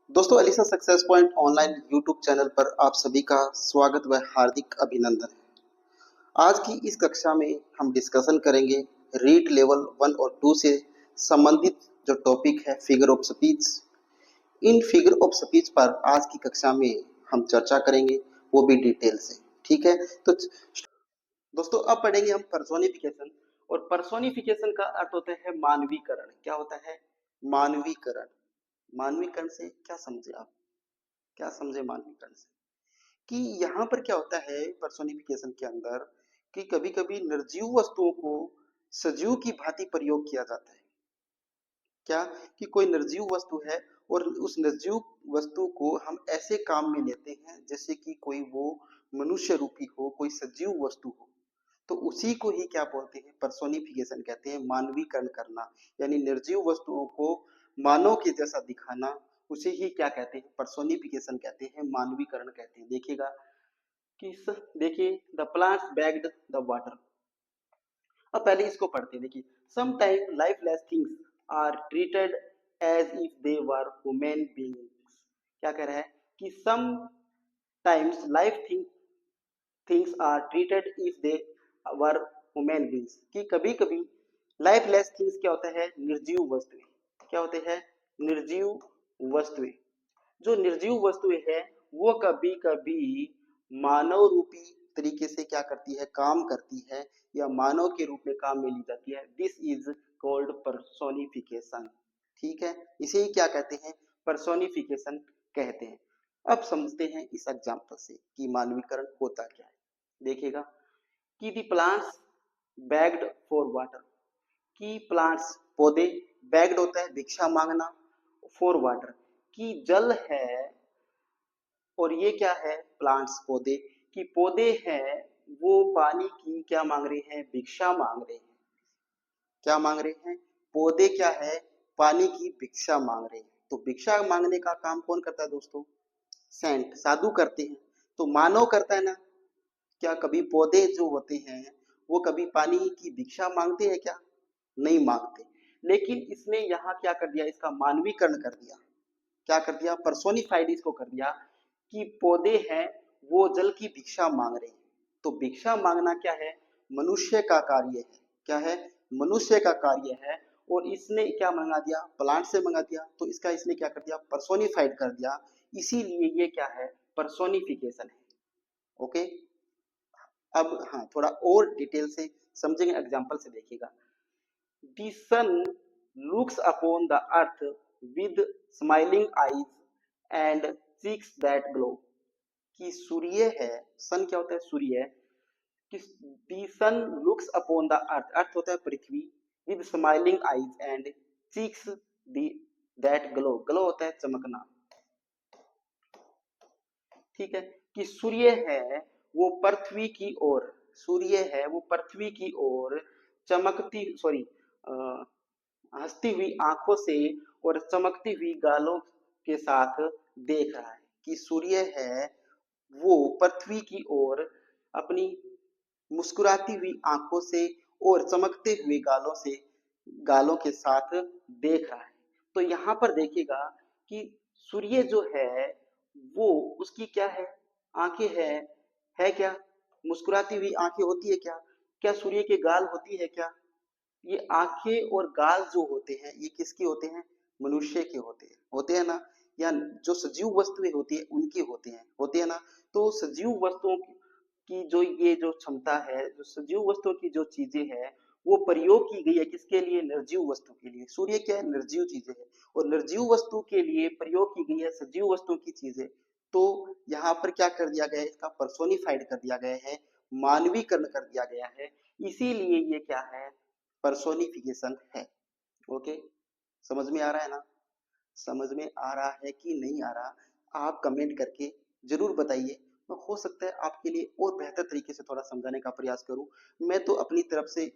दोस्तों Alisa success point online YouTube channel पर आप सभी का स्वागत व हार्दिक अभिनंदन है। आज की इस कक्षा में हम डिस्कशन करेंगे रीड लेवल 1 और 2 से संबंधित जो टॉपिक है figure of speech. In figure of speech पर आज की कक्षा में हम चर्चा करेंगे, वो भी डिटेल से। ठीक है, तो दोस्तों अब पढ़ेंगे हम पर्सोनिफिकेशन। और पर्सोनिफिकेशन का अर्थ होता है मानवीकरण। क्या होता है? मानवीकरण। मानवीकरण से क्या समझे आप? क्या समझे मानवीकरण से? कि यहाँ पर क्या होता है पर्सोनिफिकेशन के अंदर कि कभी कभी निर्जीव वस्तुओं को सजीव की भांति प्रयोग किया जाता है। क्या? कि कोई निर्जीव वस्तु है और उस निर्जीव वस्तु को हम ऐसे काम में लेते हैं जैसे कि कोई वो मनुष्य रूपी हो, कोई सजीव वस्तु हो, तो उसी को ही क्या बोलते हैं? पर्सोनिफिकेशन कहते हैं, मानवीकरण करना। यानी निर्जीव वस्तुओं को मानव के जैसा दिखाना, उसे ही क्या कहते हैं? पर्सोनिफिकेशन कहते हैं, मानवीकरण कहते हैं। देखिएगा कि देखिए the plants begged the water. अब पहले इसको पढ़ते हैं। देखिए, some time lifeless things are treated as if they were human beings. क्या कह रहा है? कि some times life things are treated if they were human beings. कि कभी कभी लाइफलेस थिंग्स क्या होता है? निर्जीव वस्तुएं। क्या होते हैं? निर्जीव वस्तुएं। जो निर्जीव वस्तुएं हैं वो कभी कभी मानव रूपी तरीके से क्या करती है? काम करती है, या मानव के रूप में काम में ली जाती है। This is called personification. ठीक है, इसे ही क्या कहते हैं? पर्सोनिफिकेशन कहते हैं। अब समझते हैं इस एग्जाम्पल से कि मानवीकरण होता क्या है। देखिएगा कि the plants bagged for water. कि प्लांट्स पौधे, बैग्ड होता है भिक्षा मांगना, फॉर वाटर कि जल है। और ये क्या है? प्लांट्स पौधे। कि पौधे हैं वो पानी की क्या मांग रहे हैं? भिक्षा मांग रहे हैं। क्या मांग रहे हैं? पौधे क्या है? पानी की भिक्षा मांग रहे हैं। तो भिक्षा मांगने का काम कौन करता है दोस्तों? सेंट, साधु करते हैं। तो मानव करता है ना? क्या कभी पौधे जो होते हैं वो कभी पानी की भिक्षा मांगते हैं क्या? नहीं मांगते। लेकिन इसने यहाँ क्या कर दिया? इसका मानवीकरण कर दिया। क्या कर दिया? पर्सोनिफाइड इसको कर दिया कि पौधे हैं वो जल की भिक्षा मांग रहे हैं। तो भिक्षा मांगना क्या है? मनुष्य का कार्य है। क्या है? मनुष्य का कार्य है। और इसने क्या मंगा दिया? प्लांट से मंगा दिया। तो इसका इसने क्या कर दिया? पर्सोनिफाइड कर दिया। इसीलिए ये क्या है? पर्सोनिफिकेशन है। ओके। अब हाँ, थोड़ा और डिटेल से समझेंगे, एग्जाम्पल से देखिएगा। The sun looks upon the earth with smiling eyes and cheeks that glow। कि सूर्य है, सन क्या होता है? सूर्य। कि the sun looks upon the earth, अर्थ होता है पृथ्वी, with smiling eyes and cheeks the that glow, glow होता है चमकना। ठीक है, कि सूर्य है वो पृथ्वी की ओर, सूर्य है वो पृथ्वी की ओर चमकती सॉरी हंसती हुई आंखों से और चमकती हुई गालों के साथ देख रहा है। कि सूर्य है वो पृथ्वी की ओर अपनी मुस्कुराती हुई आंखों से और चमकते हुए गालों के साथ देख रहा है। तो यहाँ पर देखिएगा कि सूर्य जो है वो उसकी क्या है? आंखें है क्या? मुस्कुराती हुई आंखें होती है क्या? क्या सूर्य के गाल होती है क्या? ये आंखें और गाल जो होते हैं ये किसके होते हैं? मनुष्य के होते हैं ना? या जो सजीव वस्तुएं होती है उनके होते हैं ना? तो सजीव वस्तुओं की जो ये जो क्षमता है, जो सजीव वस्तुओं की जो चीजें हैं वो प्रयोग की गई है किसके लिए? निर्जीव वस्तु के लिए। सूर्य क्या है? निर्जीव चीजें है। और निर्जीव वस्तु के लिए प्रयोग की गई है सजीव वस्तु की चीजें। तो यहाँ पर क्या कर दिया गया है? इसका पर्सोनिफाइड कर दिया गया है, मानवीकरण कर दिया गया है। इसीलिए ये क्या है? पर्सोनिफिकेशन है। ओके, समझ में आ रहा है ना? समझ में आ रहा है कि नहीं आ रहा? आप कमेंट करके जरूर बताइए। तो हो सकता है आपके लिए और बेहतर तरीके से थोड़ा समझाने का प्रयास करूं। मैं तो अपनी तरफ से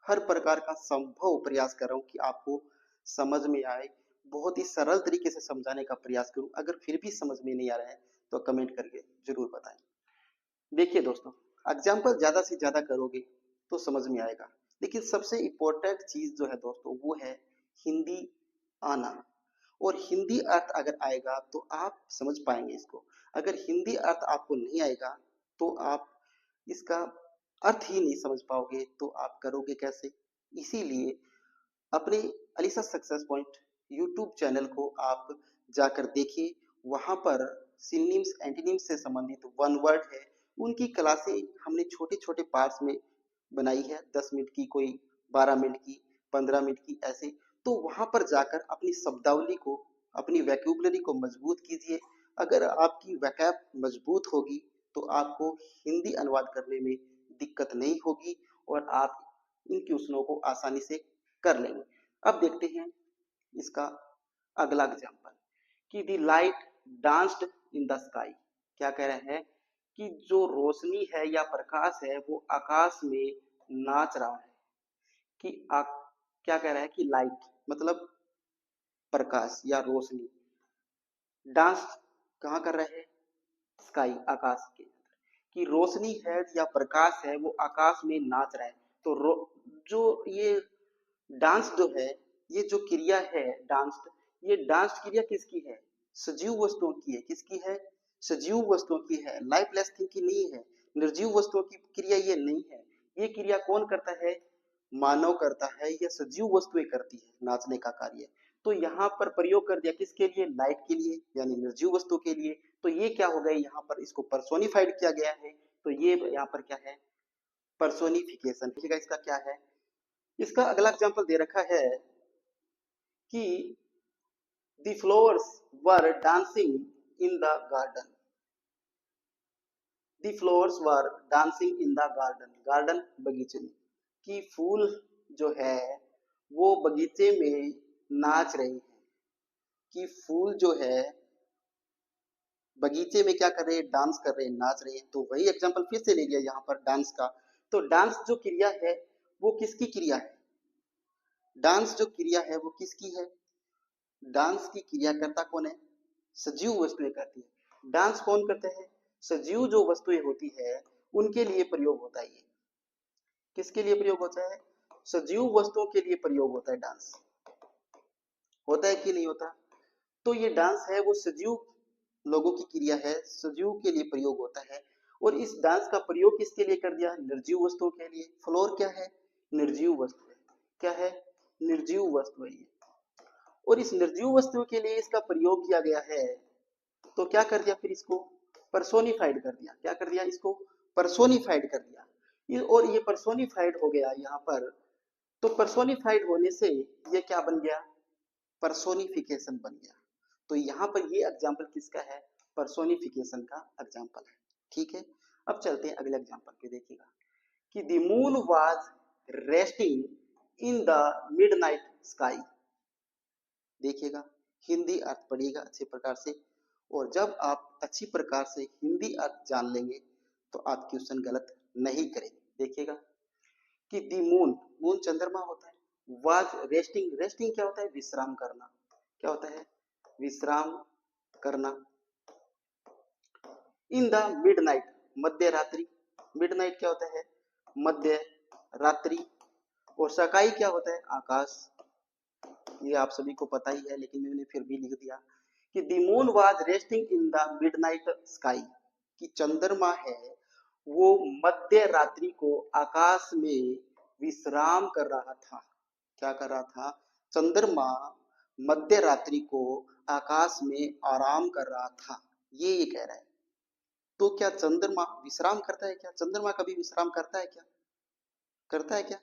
हर प्रकार का संभव प्रयास कर रहा हूं कि आपको समझ में आए, बहुत ही सरल तरीके से समझाने का प्रयास करूं। अगर फिर भी समझ में नहीं आ रहा है तो कमेंट करके जरूर बताएं। देखिए दोस्तों, एग्जाम्पल ज्यादा से ज्यादा करोगे तो समझ में आएगा। लेकिन सबसे इम्पोर्टेंट चीज जो है दोस्तों वो है हिंदी आना। और हिंदी अर्थ अगर आएगा तो आप समझ पाएंगे इसको। अगर हिंदी अर्थ आपको नहीं आएगा तो आप इसका अर्थ ही नहीं समझ पाओगे, तो आप करोगे कैसे? इसीलिए अपने Alisa success point YouTube channel को आप जाकर देखिए। वहां पर सिनोनिम्स एंटोनिम्स से संबंधित वन वर्ड है, उनकी क्लासें हमने छोटे छोटे पार्ट्स में बनाई है, 10 मिनट की, कोई 12 मिनट की, 15 मिनट की, ऐसे। तो वहां पर जाकर अपनी शब्दावली को, अपनी वैक्यूबलरी को मजबूत कीजिए। अगर आपकी वैकैब मजबूत होगी तो आपको हिंदी अनुवाद करने में दिक्कत नहीं होगी और आप इन क्वेश्चनों को आसानी से कर लेंगे। अब देखते हैं इसका अगला एग्जाम्पल कि the light danced in the sky. क्या कह रहा है कि जो रोशनी है या प्रकाश है वो आकाश में नाच रहा है। कि क्या कह रहा है कि लाइट मतलब प्रकाश या रोशनी, डांस कहाँ कर रहे हैं? स्काई, आकाश के अंदर। कि रोशनी है या प्रकाश है वो आकाश में नाच रहा है। तो जो ये डांस जो है, ये जो क्रिया है डांस, ये डांस क्रिया किसकी है? सजीव वस्तुओं की है। किसकी है? सजीव वस्तुओं की है, लाइफलेस थिंग की नहीं है। निर्जीव वस्तुओं की क्रिया ये नहीं है। ये क्रिया कौन करता है? मानव करता है या सजीव वस्तुएं करती है नाचने का कार्य। तो यहाँ पर प्रयोग कर दिया किसके लिए? लाइट के लिए, यानी निर्जीव वस्तु के लिए। तो ये क्या हो गया? यहाँ पर इसको पर्सोनिफाइड किया गया है। तो ये यहाँ पर क्या है? पर्सोनिफिकेशन। देखिएगा इसका क्या है। इसका अगला एग्जाम्पल दे रखा है कि the flowers were dancing in the garden. The flowers were dancing in the garden, garden बगीचे में। कि फूल जो है वो बगीचे में नाच रहे हैं। कि फूल जो है बगीचे में क्या कर रहे हैं? डांस कर रहे हैं, नाच रहे हैं। तो वही एग्जांपल फिर से ले लिया यहाँ पर डांस का। तो डांस जो क्रिया है वो किसकी क्रिया है? डांस जो क्रिया है वो किसकी है? डांस की क्रियाकर्ता कौन है? सजीव वस्तुएं करती है। डांस कौन करते हैं? सजीव जो वस्तुएं होती है उनके लिए प्रयोग होता है। ये किसके लिए प्रयोग होता है? सजीव वस्तुओं के लिए प्रयोग होता है डांस। होता है कि नहीं होता? तो ये डांस है वो सजीव लोगों की क्रिया है, सजीव के लिए प्रयोग होता है। और इस डांस का प्रयोग किसके लिए कर दिया? निर्जीव वस्तुओं के लिए। फ्लोर क्या है? निर्जीव वस्तु है। क्या है? निर्जीव वस्तु है ये। और इस निर्जीव वस्तु के लिए इसका प्रयोग किया गया है। तो क्या कर दिया फिर? इसको पर्सोनिफाइड कर दिया। क्या कर दिया? इसको पर्सोनिफाइड कर दिया। और ये पर्सोनिफाइड हो गया यहाँ पर। तो पर्सोनिफाइड होने से ये क्या बन गया? पर्सोनिफिकेशन बन गया। तो यहाँ पर ये एग्जाम्पल किसका है? पर्सोनिफिकेशन का एग्जाम्पल है। ठीक है, अब चलते हैं अगले एग्जाम्पल पे। देखिएगा कि the moon was resting in the midnight sky. देखिएगा, हिंदी अर्थ पढ़िएगा अच्छे प्रकार से। और जब आप अच्छी प्रकार से हिंदी अर्थ जान लेंगे तो आप क्वेश्चन गलत नहीं करेंगे। देखिएगा कि दी मून, मून चंद्रमा होता है। वाज रेस्टिंग, रेस्टिंग क्या होता है? विश्राम करना। क्या होता है? विश्राम करना। इन द मिडनाइट, मध्य रात्रि। मिडनाइट क्या होता है? मध्य रात्रि। और सकाई क्या होता है? आकाश। ये आप सभी को पता ही है लेकिन मैंने फिर भी लिख दिया कि the moon was resting in the midnight sky. कि चंद्रमा है वो मध्य रात्रि को आकाश में विश्राम कर रहा था। क्या कर रहा था? चंद्रमा मध्य रात्रि को आकाश में आराम कर रहा था। ये कह रहा है। तो क्या चंद्रमा विश्राम करता है क्या? चंद्रमा कभी विश्राम करता है क्या? करता है क्या?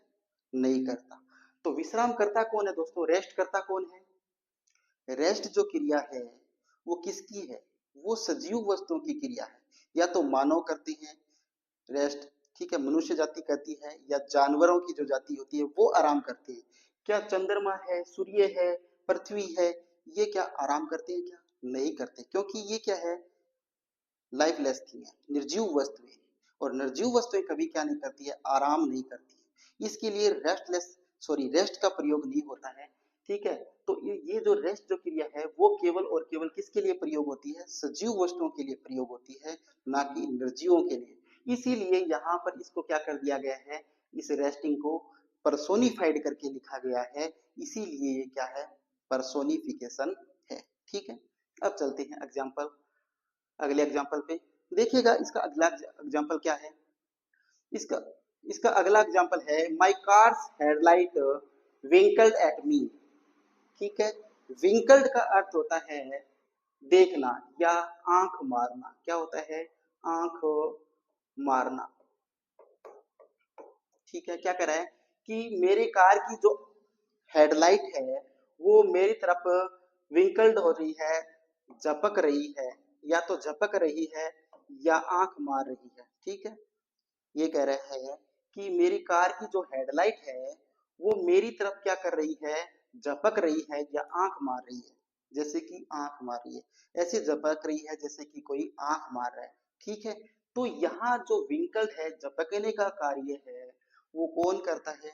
नहीं करता। तो विश्राम करता कौन है दोस्तों? रेस्ट करता कौन है? रेस्ट जो क्रिया है वो किसकी है? वो सजीव वस्तुओं की क्रिया है। या तो मानव करते हैं रेस्ट, ठीक है, मनुष्य जाति करती है, या जानवरों की जो जाति होती है वो आराम करते हैं। क्या चंद्रमा है, सूर्य है, पृथ्वी है, ये क्या आराम करते हैं क्या? नहीं करते, क्योंकि ये क्या है? लाइफलेस थिंग है, निर्जीव वस्तुएं। और निर्जीव वस्तुएं कभी क्या नहीं करती है? आराम नहीं करती है। इसके लिए रेस्ट का प्रयोग नहीं होता है। ठीक है, तो ये जो रेस्ट जो क्रिया है वो केवल और केवल किसके लिए प्रयोग होती है? सजीव वस्तुओं के लिए प्रयोग होती है, ना कि निर्जीवों के लिए। इसीलिए यहाँ पर इसको क्या कर दिया गया है? इस रेस्टिंग को पर्सोनिफाइड करके लिखा गया है। इसीलिए ये क्या है? पर्सोनिफिकेशन ठीक है, अब चलते हैं एग्जाम्पल, अगले एग्जाम्पल पे। देखिएगा इसका अगला एग्जाम्पल क्या है। इसका इसका अगला एग्जाम्पल है माई कार्स हेडलाइट विंकल्ड एट मी। ठीक है, विंकल्ड का अर्थ होता है देखना या आंख मारना। क्या होता है? आंख मारना। ठीक है, क्या कह रहा है कि मेरे कार की जो हेडलाइट है वो मेरी तरफ विंकल्ड हो रही है, झपक रही है, या तो झपक रही है या आंख मार रही है। ठीक है, ये कह रहा है कि मेरी कार की जो हेडलाइट है वो मेरी तरफ क्या कर रही है, झपक रही है या आंख मार रही है। जैसे कि आंख मार रही है, ऐसे झपक रही है जैसे कि कोई आंख मार रहा है। ठीक है, तो यहाँ जो विंकल्ड है, झपकने का कार्य है, वो कौन करता है?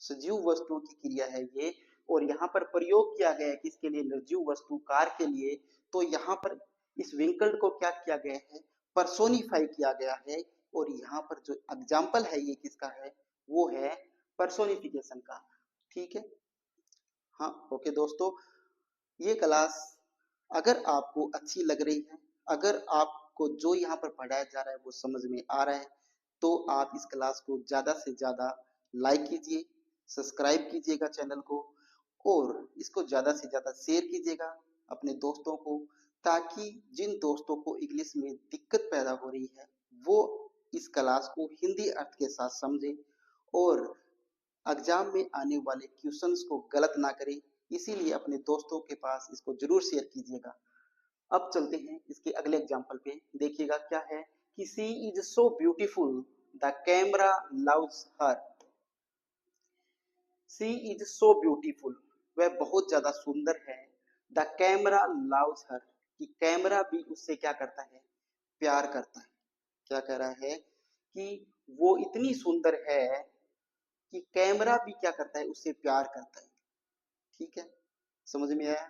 सजीव वस्तुओं की क्रिया है ये। और यहाँ पर प्रयोग किया गया है किसके लिए? निर्जीव वस्तु कार के लिए। तो यहाँ पर इस विंकल्ड को क्या किया गया है? पर्सोनिफाई किया गया है। और यहाँ पर जो एग्जाम्पल है ये किसका है? वो है पर्सोनिफिकेशन का। ठीक है, हाँ ओके दोस्तों, ये क्लास अगर आपको अच्छी लग रही है, अगर आपको जो यहाँ पर पढ़ाया जा रहा है वो समझ में आ रहा है, तो आप इस क्लास को ज़्यादा से ज़्यादा लाइक कीजिए, सब्सक्राइब कीजिएगा चैनल को, और इसको ज़्यादा से ज़्यादा शेयर कीजिएगा अपने दोस्तों को, ताकि जिन दोस्तों को इंग्लिश में दिक्कत पैदा हो रही है वो इस क्लास को हिंदी अर्थ के साथ समझे और एग्जाम में आने वाले क्वेश्चंस को गलत ना करें। इसीलिए अपने दोस्तों के पास इसको जरूर शेयर कीजिएगा। अब चलते हैं इसके अगले एग्जाम्पल पे। देखिएगा क्या है कि she is so beautiful the camera loves her. She is so beautiful, वह बहुत ज्यादा सुंदर है। द कैमरा लव्स हर, कि कैमरा भी उससे क्या करता है? प्यार करता है। क्या कह रहा है कि वो इतनी सुंदर है कि कैमरा भी क्या करता है? उससे प्यार करता है। ठीक है, समझ में आया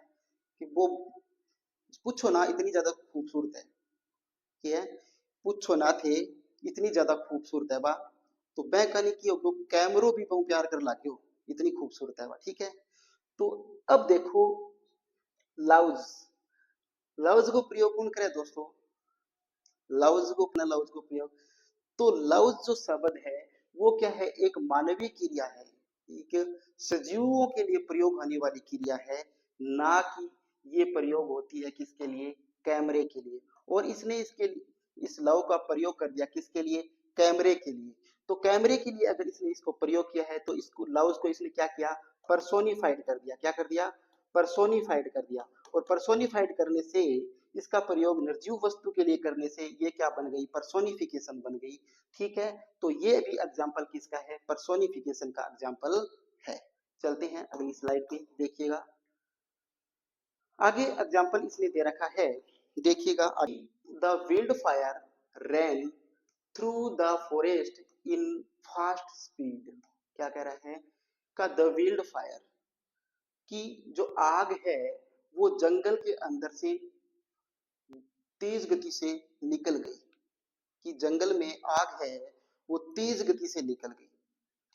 कि वो पूछो ना इतनी ज्यादा खूबसूरत है। ठीक है, पूछो ना थे इतनी ज्यादा खूबसूरत है बा, तो मैं कहने की वो कैमरो भी बहु प्यार कर लाके हो, इतनी खूबसूरत है बा। ठीक है, तो अब देखो लव्स, लव्स को प्रयोग कौन करे दोस्तों? लव्स को, अपना लव्स को प्रयोग, तो लव्स जो शब्द है वो क्या है? एक मानवीय क्रिया है, एक सजीवों के लिए प्रयोग होने वाली क्रिया है, ना कि ये प्रयोग होती है किसके लिए? कैमरे के लिए। और इसने इस लव का प्रयोग कर दिया किसके लिए? कैमरे के लिए। तो कैमरे के लिए अगर इसने इसको प्रयोग किया है तो इसको लव्स को इसने क्या किया? पर्सोनिफाइड कर दिया। क्या कर दिया? पर्सोनिफाइड कर दिया। और पर्सोनिफाइड करने से इसका प्रयोग निर्जीव वस्तु के लिए करने से ये क्या बन गई? पर्सोनिफिकेशन बन गई। ठीक है, तो ये भी एग्जाम्पल किसका है? पर्सोनिफिकेशन का एग्जाम्पल है। चलते हैं अगली स्लाइड पे, देखिएगा आगे एग्जाम्पल इसने दे रखा है। देखिएगा, the wild fire ran through the forest in fast speed. क्या कह रहा है? का द विल्ड फायर, की जो आग है वो जंगल के अंदर से तेज गति से निकल गई। कि जंगल में आग है वो तेज गति से निकल गई।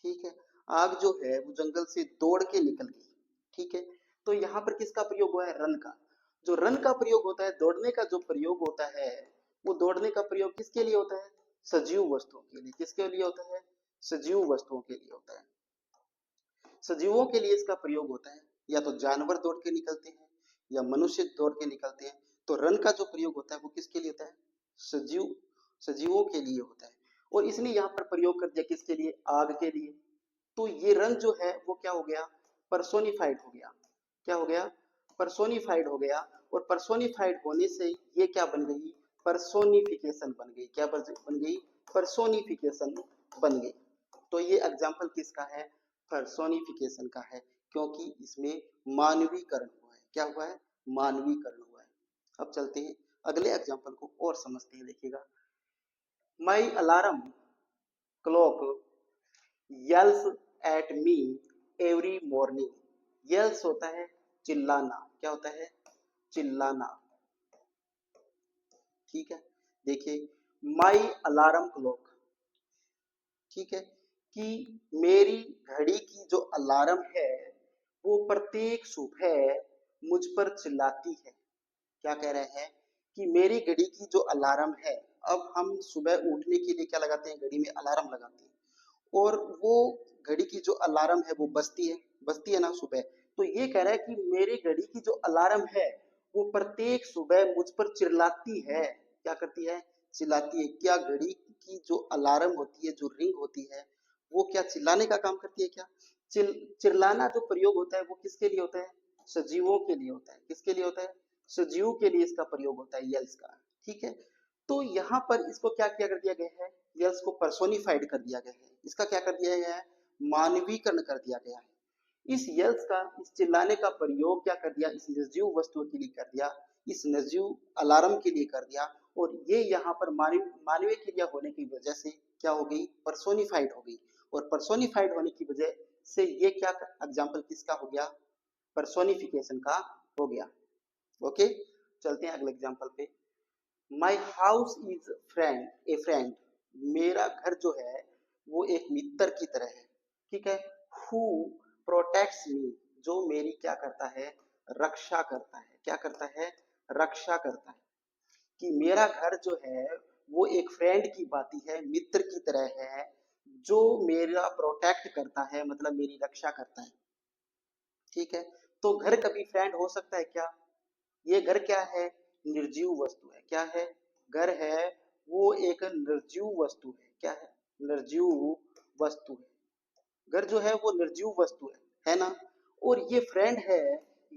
ठीक है, आग जो है वो जंगल से दौड़ के निकल गई। ठीक है, तो यहाँ पर किसका प्रयोग हुआ है? रन का। जो रन का प्रयोग होता है, दौड़ने का जो प्रयोग होता है, वो दौड़ने का प्रयोग किसके लिए होता है? सजीव वस्तुओं के लिए। किसके लिए होता है? सजीव वस्तुओं के लिए होता है। सजीवों के लिए इसका प्रयोग होता है, या तो जानवर दौड़ के निकलते हैं या मनुष्य दौड़ के निकलते हैं। तो रन का जो प्रयोग होता है वो किसके लिए होता है? सजीव, सजीवों के लिए होता है। और इसने यहाँ पर प्रयोग कर दिया किसके लिए? आग के लिए। तो ये रन जो है वो क्या हो गया? पर्सोनिफाइड हो गया। क्या हो गया? पर्सोनिफाइड हो गया। और पर्सोनिफाइड होने से ये क्या बन गई? पर्सोनिफिकेशन बन गई। क्या बन गई? पर्सोनिफिकेशन बन गई। तो ये एग्जाम्पल किसका है? पर्सोनिफिकेशन का है, क्योंकि इसमें मानवीकरण हुआ है। क्या हुआ है? मानवीकरण हुआ है। अब चलते हैं अगले एग्जाम्पल को और समझते हैं। देखिएगा, माई alarm clock yells at me every morning। yells होता है चिल्लाना। क्या होता है? चिल्लाना। ठीक है, देखिए माई अलार्म क्लॉक, ठीक है, कि मेरी घड़ी की जो अलार्म है वो प्रत्येक सुबह मुझ पर चिल्लाती है। क्या कह रहे हैं कि मेरी घड़ी की जो अलार्म है, अब हम सुबह उठने के लिए क्या लगाते हैं, घड़ी में अलार्म लगाते हैं, और वो घड़ी की जो अलार्म है वो बजती है ना सुबह। तो ये कह रहा है कि मेरी घड़ी की जो अलार्म है वो प्रत्येक सुबह मुझ पर चिल्लाती है। क्या करती है, चिल्लाती है। क्या घड़ी की जो अलार्म होती है, जो रिंग होती है, वो क्या चिल्लाने का काम करती है क्या? चिल्लाना जो प्रयोग होता है वो किसके लिए होता है? सजीवों के लिए होता है। किसके लिए होता है? सजीवों के लिए इसका प्रयोग होता है, यल्स का। ठीक है, तो यहाँ पर इसको क्या किया कर दिया गया है, यल्स को पर्सोनिफाइड कर दिया गया है। इसका क्या कर दिया गया है, मानवीकरण कर दिया गया है। इस यल्स का, इस चिल्लाने का प्रयोग क्या कर दिया, इस निर्जीव वस्तु के लिए कर दिया, इस निर्जीव अलार्म के लिए कर दिया, और ये यहाँ पर मानवीय क्रिया होने की वजह से क्या हो गई, पर्सोनिफाइड हो गई। और पर्सोनिफाइड होने की वजह से ये क्या एग्जाम्पल किसका हो गया, पर्सोनिफिकेशन का हो गया। ओके, चलते हैं अगले एग्जाम्पल पे। My house is friend A friend, मेरा घर जो है वो एक मित्र की तरह है। ठीक है, हु प्रोटेक्ट्स मी, जो मेरी क्या करता है, रक्षा करता है। क्या करता है, रक्षा करता है। कि मेरा घर जो है वो एक फ्रेंड की बाती है, मित्र की तरह है, जो मेरा प्रोटेक्ट करता है, मतलब मेरी रक्षा करता है। ठीक है, तो घर कभी फ्रेंड हो सकता है क्या? ये घर क्या है, निर्जीव वस्तु है। क्या है, घर है वो एक निर्जीव वस्तु है। क्या है, निर्जीव वस्तु है। घर जो है वो निर्जीव वस्तु है ना। और ये फ्रेंड है,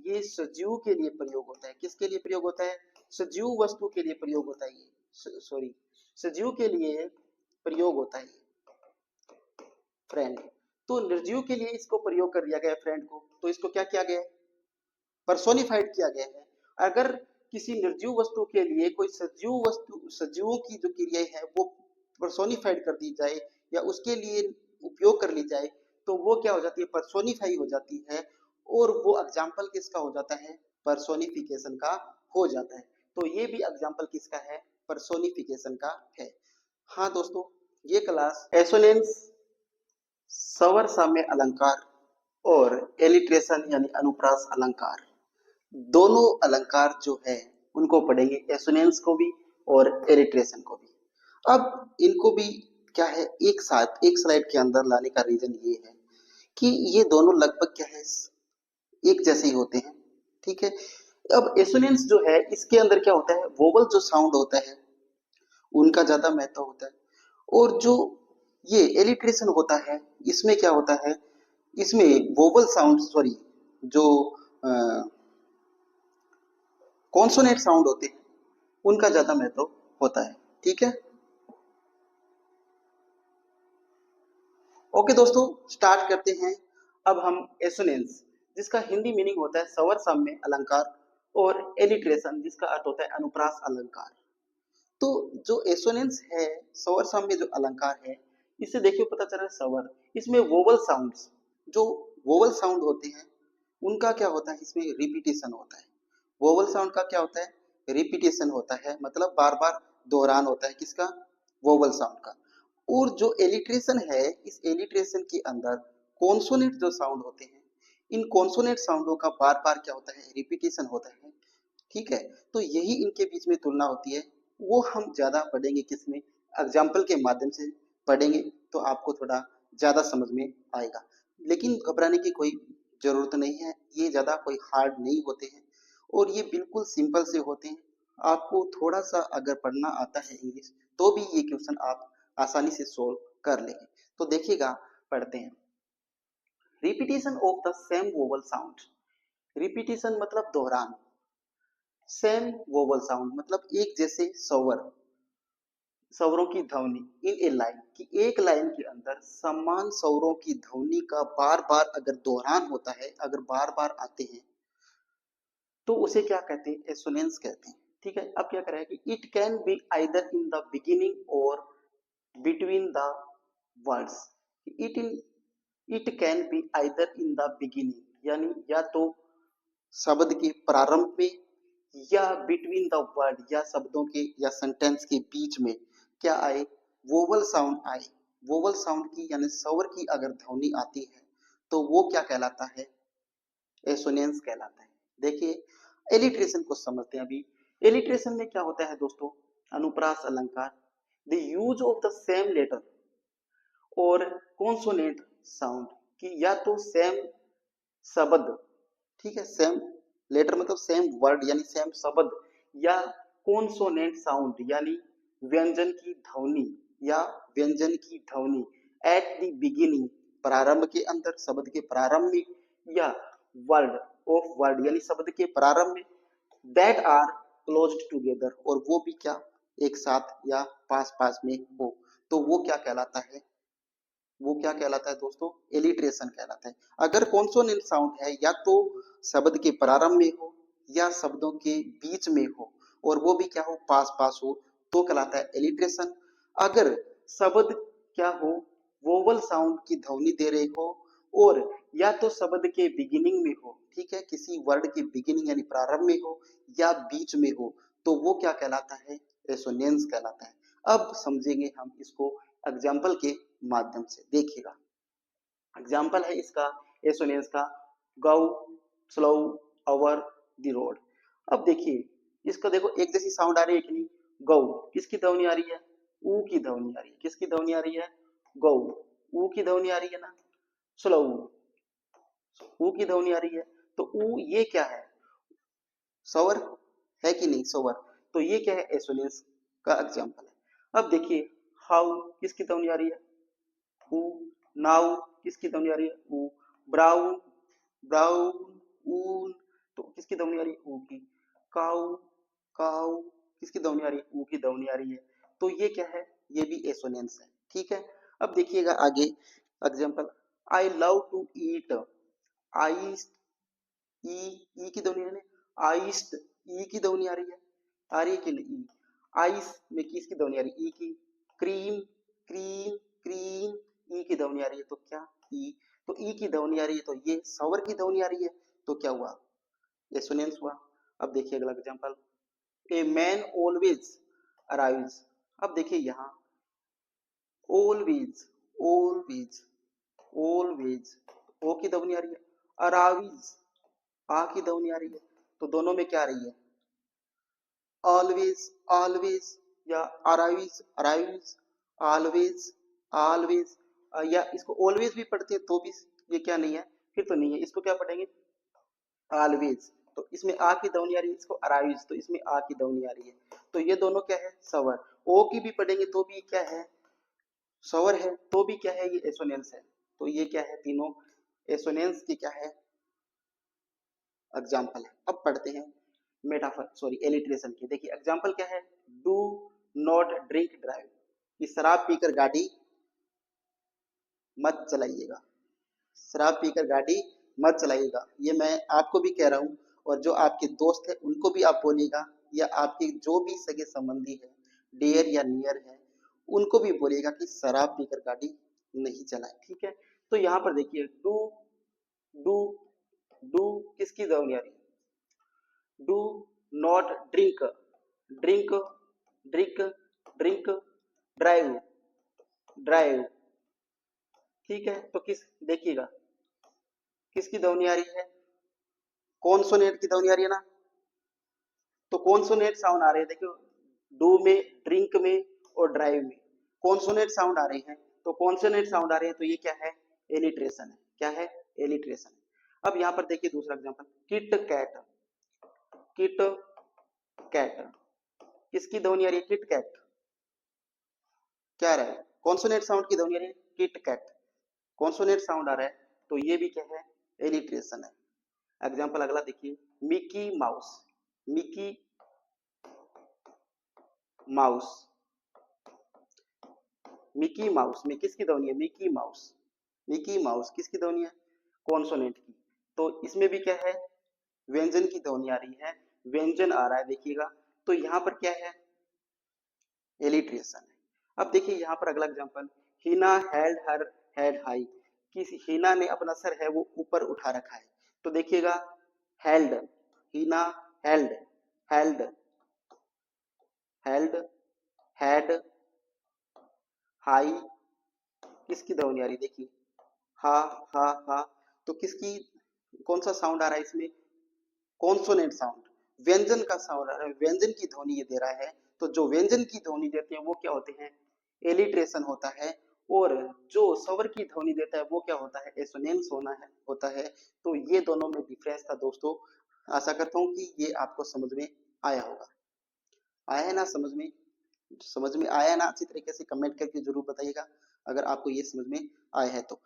ये सजीव के लिए प्रयोग होता है। किसके लिए प्रयोग होता है, सजीव वस्तु के लिए प्रयोग होता है। ये सॉरी, सजीव के लिए प्रयोग होता है फ्रेंड। तो निर्जीव के लिए इसको प्रयोग कर दिया गया फ्रेंड को, तो इसको क्या किया गया है, पर्सोनिफाइड किया गया है। अगर किसी निर्जीव वस्तु के लिए कोई सजीव वस्तु, सजीवों की जो क्रिया है वो पर्सोनिफाइड कर दी जाए या उसके लिए उपयोग कर ली जाए, तो वो क्या हो जाती है, पर्सोनिफाई हो जाती है। और वो एग्जाम्पल किसका हो जाता है, पर्सोनिफिकेशन का हो जाता है। तो ये भी एग्जाम्पल किसका है, पर्सोनिफिकेशन का है। हाँ दोस्तों, ये क्लास एसोनेंस, स्वर साम्य अलंकार और एलिट्रेशन यानी अनुप्रास अलंकार, दोनों अलंकार जो है उनको पढ़ेंगे, एसोनेंस को भी और एलिट्रेशन को भी। अब इनको भी क्या है, एक साथ एक स्लाइड के अंदर लाने का रीजन ये है कि ये दोनों लगभग क्या है, एक जैसे ही होते हैं। ठीक है, अब एसोनेंस जो है इसके अंदर क्या होता है, वोवल जो साउंड होता है उनका ज्यादा महत्व होता है। और जो ये एलिट्रेशन होता है इसमें क्या होता है, इसमें वोवल साउंड सॉरी जो कॉन्सोनेंट साउंड होते हैं उनका ज्यादा महत्व होता है। ठीक है, ओके दोस्तों, स्टार्ट करते हैं। अब हम एसोनेंस, जिसका हिंदी मीनिंग होता है स्वर साम्य अलंकार, और एलिट्रेशन जिसका अर्थ होता है अनुप्रास अलंकार। तो जो एसोनेंस है, स्वर साम्य जो अलंकार है, इससे देखिए पता चल रहा है स्वर, इसमें वोवल साउंड्स, जो वोवल साउंड होते हैं उनका क्या होता है, इसमें रिपीटेशन होता है। वोवल साउंड का क्या होता है, रिपीटेशन होता है, मतलब बार बार दोहरान होता है। किसका, वोवल साउंड का। और जो एलिट्रेशन है, इस एलिट्रेशन के अंदर कॉन्सोनेंट जो साउंड होते हैं, इन कॉन्सोनेंट साउंडों का बार बार क्या होता है, रिपीटेशन होता है। ठीक है, तो यही इनके बीच में तुलना होती है। वो हम ज्यादा पढ़ेंगे किसमें, एग्जाम्पल के माध्यम से पढ़ेंगे, तो आपको थोड़ा ज्यादा समझ में आएगा। लेकिन घबराने की कोई जरूरत नहीं है, ये ज्यादा कोई हार्ड नहीं होते हैं, और ये बिल्कुल सिंपल से होते हैं। आपको थोड़ा सा अगर पढ़ना आता है इंग्लिश, तो भी ये क्वेश्चन आप आसानी से सोल्व कर लेंगे। तो देखिएगा, पढ़ते हैं। Repetition of the same vowel sound, repetition मतलब दोहरान, सेम वोवल साउंड मतलब एक जैसे स्वर, स्वरों की ध्वनि, इन ए लाइन की एक लाइन के अंदर समान स्वरों की ध्वनि का बार बार अगर दोहरान होता है, अगर बार बार आते हैं, तो उसे क्या कहते हैं, एसोनेंस कहते हैं। ठीक है, अब क्या करें कि it can be either in the beginning और between the words. It in it can be either in the beginning, यानी या तो शब्द के प्रारंभ में, या बिटवीन द वर्ड, या शब्दों के या सेंटेंस के बीच में क्या आए, वोवल साउंड आए। वोवल साउंड की यानी स्वर की अगर ध्वनि आती है तो वो क्या कहलाता है, एसोनेंस कहलाता है। देखिए एलिट्रेशन को समझते हैं अभी। एलिट्रेशन में क्या होता है दोस्तों? अनुप्रास अलंकार, the use of the same letter और कॉन्सोनेंट साउंड, कि या तो सेम शब्द, ठीक है, सेम लेटर मतलब सेम वर्ड यानी सेम शब्द, या कॉन्सोनेंट साउंड यानी व्यंजन की ध्वनि, या व्यंजन की ध्वनि एट द बिगिनिंग, प्रारंभ के अंदर, शब्द के प्रारंभ में, या वर्ड ऑफ वर्ड यानी शब्द के प्रारंभ में, दैट आर क्लोज्ड टुगेदर, और वो भी क्या, एक साथ या पास पास में हो, तो वो क्या कहलाता है? वो क्या कहलाता है दोस्तों? एलिट्रेशन कहलाता है। अगर कॉन्सोनेंट साउंड है या तो शब्द के प्रारंभ में हो या शब्दों के बीच में हो, और वो भी क्या हो, पास पास हो, तो कहलाता है एलिट्रेशन। अगर शब्द क्या हो, वोवल साउंड की ध्वनि दे रहे हो, और या तो शब्द के बिगिनिंग में हो, ठीक है, किसी वर्ड के बिगिनिंग यानी प्रारंभ में हो या बीच में हो, तो वो क्या कहलाता है? एसोनेंस कहलाता है। अब समझेंगे हम इसको एग्जाम्पल के माध्यम से। देखिएगा, एग्जाम्पल है इसका एसोनेंस का, go slow over the road. अब देखिए इसका, देखो एक जैसी साउंड आ रही है कि नहीं? गौ किसकी ध्वनि आ रही है? ऊ की ध्वनि आ रही है। किसकी ध्वनि आ रही है? गौ, ऊ की ध्वनि आ रही है ना। स्लो, ऊ की ध्वनि आ रही है। तो ऊ ये क्या है? स्वर है कि नहीं? स्वर। तो ये क्या है? एसोनेंस का एग्जाम्पल है। अब देखिए हाउ किसकी ध्वनि आ रही है? ऊ। नाउ किसकी ध्वनि आ रही है? ऊ। ब्राउन, ब्राउन, ऊन, तो किसकी ध्वनि आ रही है? ऊ की। काउ, काउ, किसकी ध्वनि आ रही है? ऊ की ध्वनि आ रही है। तो ये क्या है? ये भी एसोनेंस है, ठीक है। अब देखिएगा आगे example, I love to eat ice, ई, ई की ध्वनि है, आइस्ट, ई की ध्वनि आ रही है, आ रही है कि नहीं? आइस में किसकी ध्वनि आ रही है? ई की। क्रीम, क्रीम, क्रीम, ई की ध्वनि आ रही है, तो क्या? ई। तो ई की ध्वनि आ रही है, तो ये स्वर की ध्वनि आ रही है, तो क्या हुआ? एसोनेंस हुआ। अब देखिए अगला example, a man always arrives. अब देखिए यहाँ ऑलवेज, ऑलवेज, ऑलवेज, ओ की ध्वनि आ रही है, अराइव्स, आ की ध्वनि आ रही है, तो दोनों में क्या आ रही है? ऑलवेज, ऑलवेज, या अराइव्स, अराइव्स, ऑलवेज, ऑलवेज, या इसको ऑलवेज भी पढ़ते हैं तो भी ये क्या नहीं है, फिर तो नहीं है, इसको क्या पढ़ेंगे? ऑलवेज। तो इसमें आ की ध्वनि आ रही है, इसको अराइव्स, तो इसमें आ की ध्वनि आ रही है, तो ये दोनों क्या है? स्वर। ओ की भी पढ़ेंगे तो भी क्या है? स्वर है, तो भी क्या है? ये एसोनेंस है। तो ये क्या है? तीनों एसोनेंस की क्या है? एग्जाम्पल है। अब पढ़ते हैं मेटाफर, सॉरी एलिट्रेशन की। देखिए एग्जाम्पल क्या है? डू नॉट ड्रिंक ड्राइव, कि शराब पीकर गाड़ी मत चलाइएगा, शराब पीकर गाड़ी मत चलाइएगा। ये मैं आपको भी कह रहा हूँ, और जो आपके दोस्त है उनको भी आप बोलिएगा, या आपके जो भी सगे संबंधी है, डियर या नियर है, उनको भी बोलिएगा कि शराब पीकर गाड़ी नहीं चलाए, ठीक है। तो यहाँ पर देखिए डू, डू, डू किसकी ध्वनि आ रही है? Do not drink, drink, drink, drink, drive, drive, ठीक है। तो किस, देखिएगा किसकी ध्वनि आ रही है? कॉन्सोनेंट की ध्वनि आ रही है ना। तो कॉन्सोनेंट साउंड आ रहे हैं, देखियो डू में, ड्रिंक में और ड्राइव में कॉन्सोनेंट साउंड आ रहे हैं। तो कॉन्सोनेंट साउंड आ रहे हैं, तो ये क्या है? एलिट्रेशन है। क्या है? एलिट्रेशन है। अब यहाँ पर देखिए दूसरा example, kit cat, kit cat, किसकी ध्वनि आ रही है? किट कैट, क्या आ रहा है? कॉन्सोनेंट साउंड की ध्वनि आ रही है, किट कैट, कॉन्सोनेंट साउंड आ रहा है, तो ये भी क्या है? एलिट्रेशन है। एग्जांपल अगला देखिए, Mickey mouse, Mickey mouse, Mickey mouse में किसकी ध्वनि है? मिकी माउस, मिकी माउस किसकी ध्वनि है? कॉन्सोनेंट की। तो इसमें भी क्या है? व्यंजन की ध्वनि आ रही है, व्यंजन आ रहा है, देखिएगा। तो यहाँ पर क्या है? एलिट्रेशन है। अब देखिए यहाँ पर अगला एग्जांपल, हीना हेल्ड हर हेड हाई, किसी हीना ने अपना सर है वो ऊपर उठा रखा है। तो देखिएगा हेल्ड, हीना held, held, held, head, high, किसकी ध्वनि आ रही? देखिए हा, हा, हा, तो किसकी, कौन सा साउंड आ रहा है इसमें? कॉन्सोनेंट साउंड, व्यंजन का साउंड, व्यंजन की ध्वनि ये दे रहा है, तो जो व्यंजन की ध्वनि देते हैं वो क्या होते हैं, एलिट्रेशन होता है। और जो स्वर की ध्वनि देता है वो क्या होता है, एसोनेंस होता है। तो ये दोनों में डिफरेंस था दोस्तों। आशा करता हूँ कि ये आपको समझ में आया होगा। आया है ना समझ में? समझ में आया ना? अच्छी तरीके से कमेंट करके जरूर बताइएगा अगर आपको ये समझ में आया है तो।